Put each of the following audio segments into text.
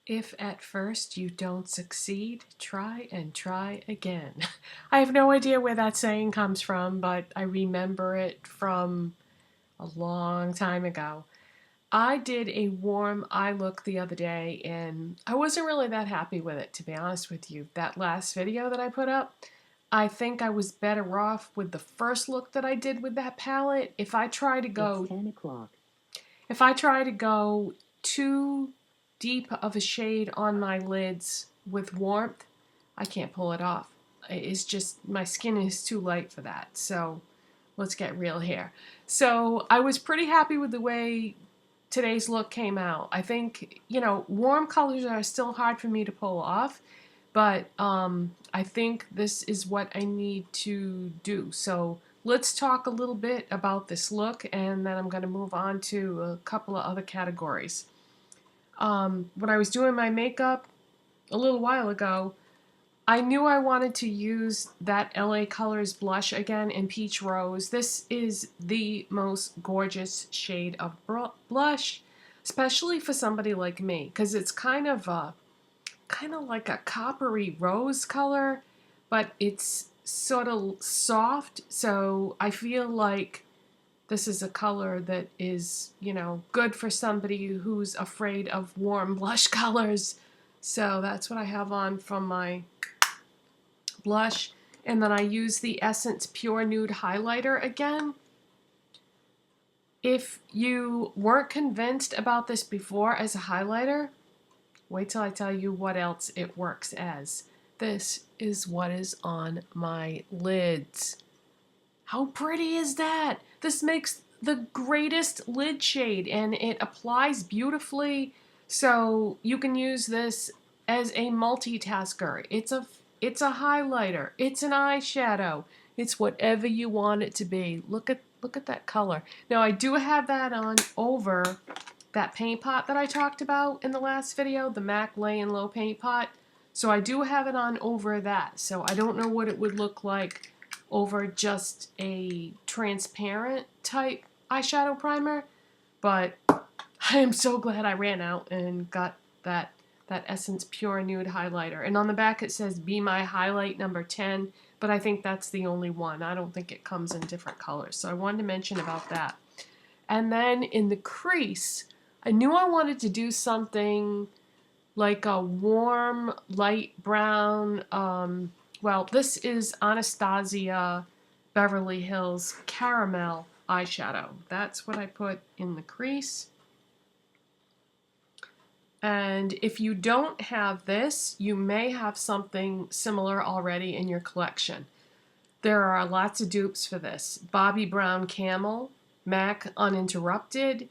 If at first you don't succeed, try and try again. I have no idea where that saying comes from, but I remember it from a long time ago. I did a warm eye look the other day and I wasn't really that happy with it, to be honest with you. That last video that I put up, I think I was better off with the first look that I did with that palette. If I try to go, It's 10 o'clock. if I try to go too deep of a shade on my lids with warmth, I can't pull it off. It's just, my skin is too light for that. So let's get real here. So I was pretty happy with the way today's look came out. I think, warm colors are still hard for me to pull off, but I think this is what I need to do. So let's talk a little bit about this look, and then I'm going to move on to a couple of other categories. When I was doing my makeup a little while ago, I knew I wanted to use that LA Colors blush again in Peach Rose. This is the most gorgeous shade of blush, especially for somebody like me, because it's kind of like a coppery rose color, but it's sort of soft, so I feel like this is a color that is, good for somebody who's afraid of warm blush colors. So that's what I have on from my blush. And then I use the Essence Pure Nude Highlighter again. If you weren't convinced about this before as a highlighter, wait till I tell you what else it works as. This is what is on my lids. How pretty is that? This makes the greatest lid shade and it applies beautifully. So you can use this as a multitasker. It's a highlighter. It's an eyeshadow. It's whatever you want it to be. Look at that color. Now I do have that on over that paint pot that I talked about in the last video, the MAC Layin Low Paint Pot. So I do have it on over that. So I don't know what it would look like over just a transparent type eyeshadow primer, but I am so glad I ran out and got that Essence Pure Nude highlighter. And on the back it says Be My Highlight number 10, but I think that's the only one. I don't think it comes in different colors. So I wanted to mention about that. And then in the crease, I knew I wanted to do something like a warm, light brown. Well, this is Anastasia Beverly Hills Caramel eyeshadow. That's what I put in the crease. And if you don't have this, you may have something similar already in your collection. There are lots of dupes for this. Bobbi Brown Camel, MAC Uninterrupted.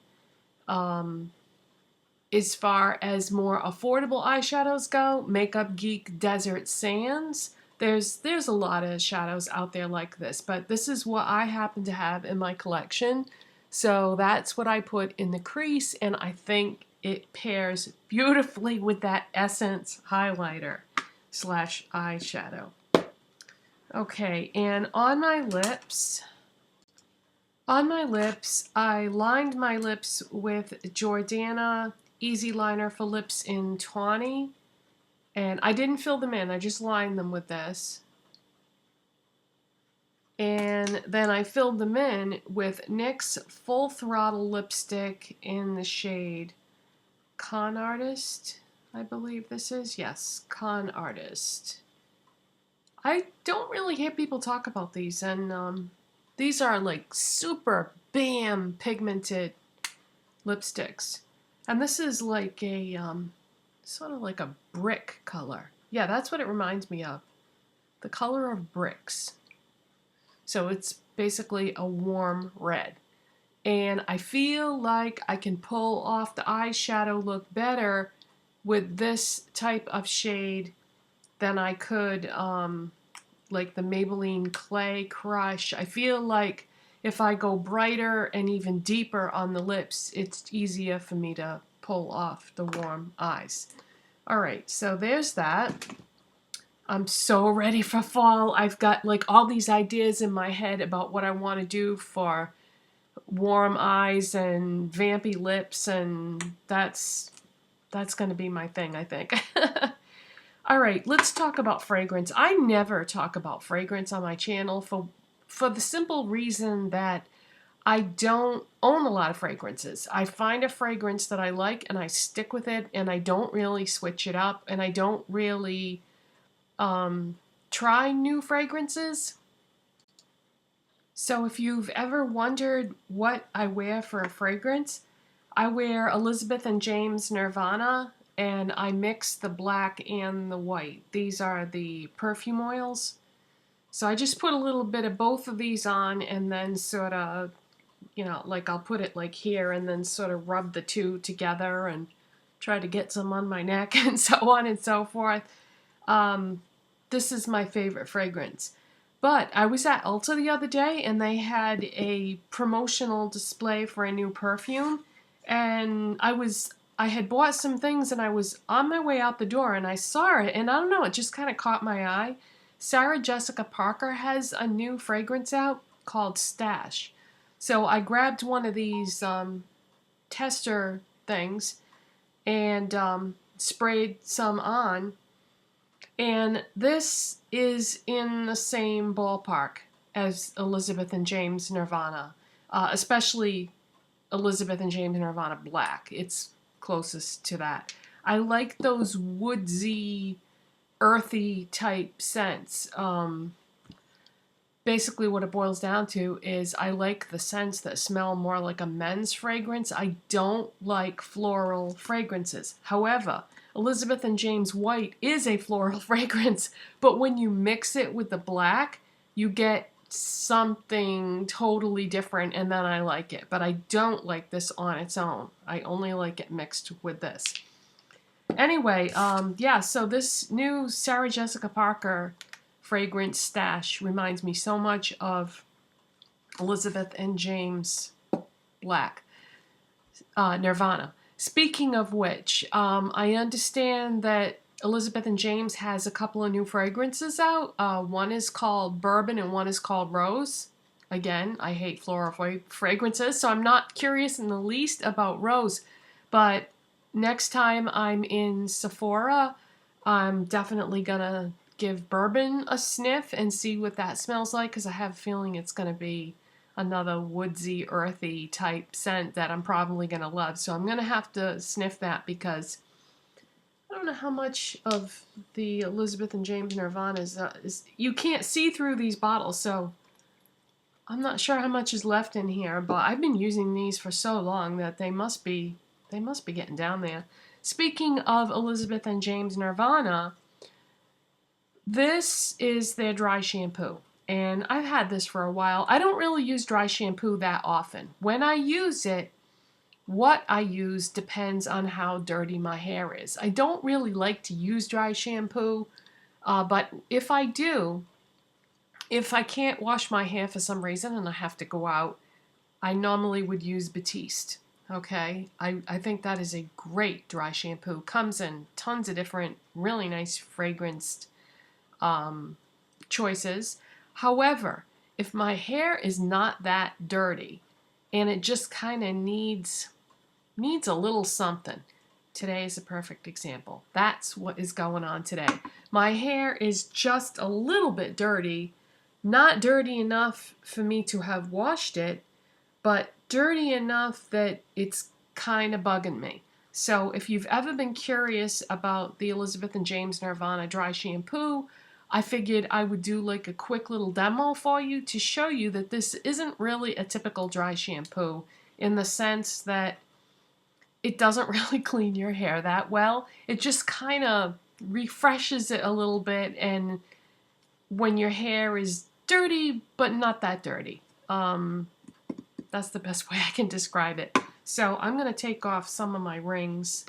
As far as more affordable eyeshadows go, Makeup Geek Desert Sands. There's a lot of shadows out there like this, but this is what I happen to have in my collection. So that's what I put in the crease, and I think it pairs beautifully with that Essence highlighter slash eyeshadow. Okay, and on my lips, I lined my lips with Jordana Easy Liner for Lips in Tawny. And I didn't fill them in, I just lined them with this. And then I filled them in with NYX Full Throttle lipstick in the shade Con Artist, I believe this is. Yes, Con Artist. I don't really hear people talk about these, and these are like super bam pigmented lipsticks. And this is like a sort of like a brick color. Yeah, that's what it reminds me of. The color of bricks. So it's basically a warm red. And I feel like I can pull off the eyeshadow look better with this type of shade than I could like the Maybelline Clay Crush. I feel like if I go brighter and even deeper on the lips, it's easier for me to pull off the warm eyes. Alright, so there's that. I'm so ready for fall. I've got like all these ideas in my head about what I want to do for warm eyes and vampy lips, and that's That's going to be my thing, I think. All right, let's talk about fragrance. I never talk about fragrance on my channel for the simple reason that I don't own a lot of fragrances. I find a fragrance that I like and I stick with it, and I don't really switch it up, and I don't really try new fragrances. So if you've ever wondered what I wear for a fragrance, I wear Elizabeth and James Nirvana, and I mix the black and the white. These are the perfume oils. So I just put a little bit of both of these on, and then sort of, you know, like I'll put it like here and then sort of rub the two together and try to get some on my neck and so on and so forth. This is my favorite fragrance. But I was at Ulta the other day and they had a promotional display for a new perfume, and I had bought some things and I was on my way out the door and I saw it, and I don't know, it just kind of caught my eye. Sarah Jessica Parker has a new fragrance out called Stash. So I grabbed one of these tester things and sprayed some on. And this is in the same ballpark as Elizabeth and James Nirvana, especially Elizabeth and James Nirvana Black. It's closest to that. I like those woodsy, earthy type scents. Basically what it boils down to is I like the scents that smell more like a men's fragrance. I don't like floral fragrances. However, Elizabeth and James White is a floral fragrance, but when you mix it with the black, you get something totally different, and then I like it. But I don't like this on its own. I only like it mixed with this. Anyway, yeah, so this new Sarah Jessica Parker fragrance Stash reminds me so much of Elizabeth and James Black, Nirvana. Speaking of which, I understand that Elizabeth and James has a couple of new fragrances out. One is called Bourbon and one is called Rose. Again, I hate floral fragrances, so I'm not curious in the least about Rose. But next time I'm in Sephora, I'm definitely gonna give Bourbon a sniff and see what that smells like, because I have a feeling it's gonna be another woodsy, earthy type scent that I'm probably gonna love. So I'm gonna have to sniff that, because I don't know how much of the Elizabeth and James Nirvana is you can't see through these bottles, so I'm not sure how much is left in here, but I've been using these for so long that they must be getting down there. Speaking of Elizabeth and James Nirvana, this is their dry shampoo, and I've had this for a while. I don't really use dry shampoo that often. When I use it, what I use depends on how dirty my hair is. I don't really like to use dry shampoo, but if I do, if I can't wash my hair for some reason and I have to go out, I normally would use Batiste. Okay, I think that is a great dry shampoo. Comes in tons of different really nice fragranced choices. However, if my hair is not that dirty and it just kind of needs a little something, today is a perfect example. That's what is going on today. My hair is just a little bit dirty, not dirty enough for me to have washed it, but dirty enough that it's kind of bugging me. So if you've ever been curious about the Elizabeth and James Nirvana dry shampoo, I figured I would do like a quick little demo for you to show you that this isn't really a typical dry shampoo, in the sense that it doesn't really clean your hair that well. It just kind of refreshes it a little bit, and when your hair is dirty but not that dirty. That's the best way I can describe it. So I'm going to take off some of my rings,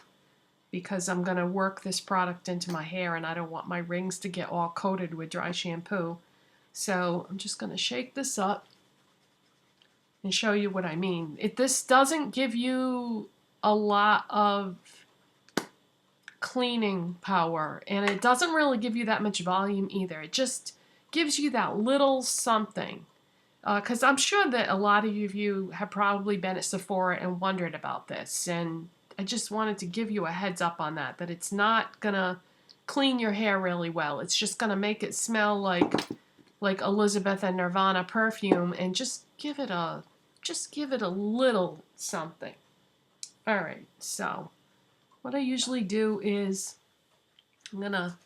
because I'm going to work this product into my hair and I don't want my rings to get all coated with dry shampoo. So I'm just going to shake this up and show you what I mean. This doesn't give you a lot of cleaning power, and it doesn't really give you that much volume either. It just gives you that little something. Because I'm sure that a lot of you have probably been at Sephora and wondered about this, and I just wanted to give you a heads up on that it's not gonna clean your hair really well. It's just gonna make it smell like Elizabeth and Nirvana perfume, and just give it a little something. All right, so what I usually do is I'm gonna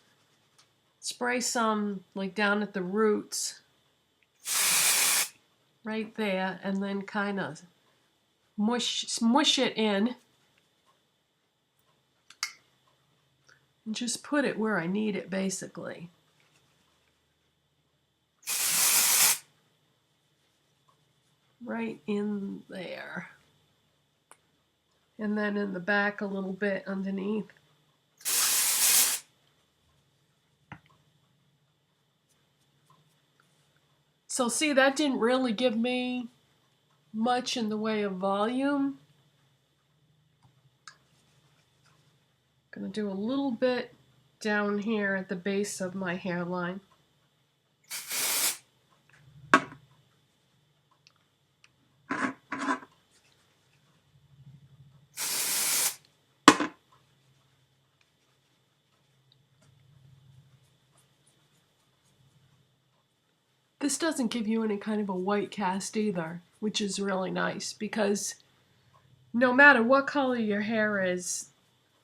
spray some like down at the roots right there, and then kind of smush it in and just put it where I need it, basically. Right in there. And then in the back a little bit underneath. So see, that didn't really give me much in the way of volume. I'm going to do a little bit down here at the base of my hairline. This doesn't give you any kind of a white cast either, which is really nice, because no matter what color your hair is,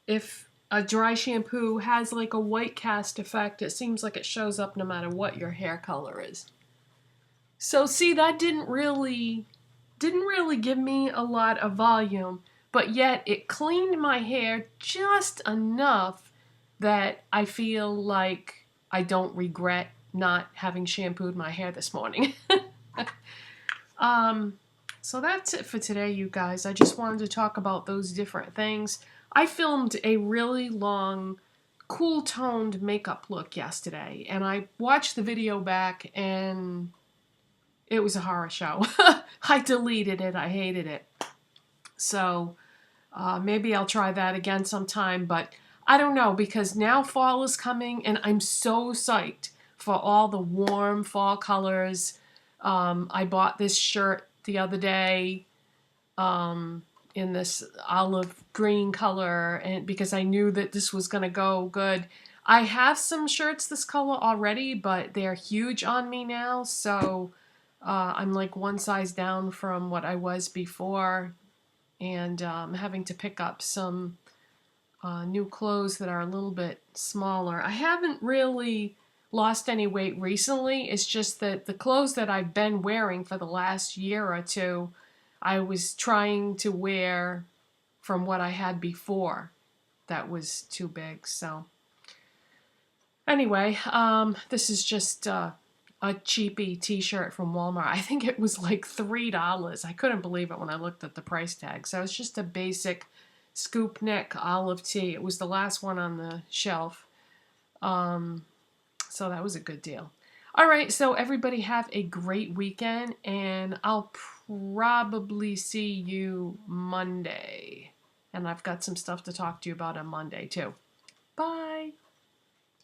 if a dry shampoo has like a white cast effect, it seems like it shows up no matter what your hair color is. So see, that didn't really give me a lot of volume, but yet it cleaned my hair just enough that I feel like I don't regret not having shampooed my hair this morning. So that's it for today, you guys. I just wanted to talk about those different things. I filmed a really long, cool-toned makeup look yesterday, and I watched the video back, and it was a horror show. I deleted it. I hated it. So maybe I'll try that again sometime, but I don't know, because now fall is coming, and I'm so psyched for all the warm fall colors. I bought this shirt the other day in this olive green color, and because I knew that this was going to go good. I have some shirts this color already, but they're huge on me now, so I'm like one size down from what I was before, and having to pick up some new clothes that are a little bit smaller. I haven't really lost any weight recently. It's just that the clothes that I've been wearing for the last year or two, I was trying to wear from what I had before. That was too big. So anyway, this is just a cheapy t-shirt from Walmart. I think it was like $3. I couldn't believe it when I looked at the price tag. So it's just a basic scoop neck olive tee. It was the last one on the shelf. So that was a good deal. All right, so everybody have a great weekend, and I'll probably see you Monday. And I've got some stuff to talk to you about on Monday, too. Bye.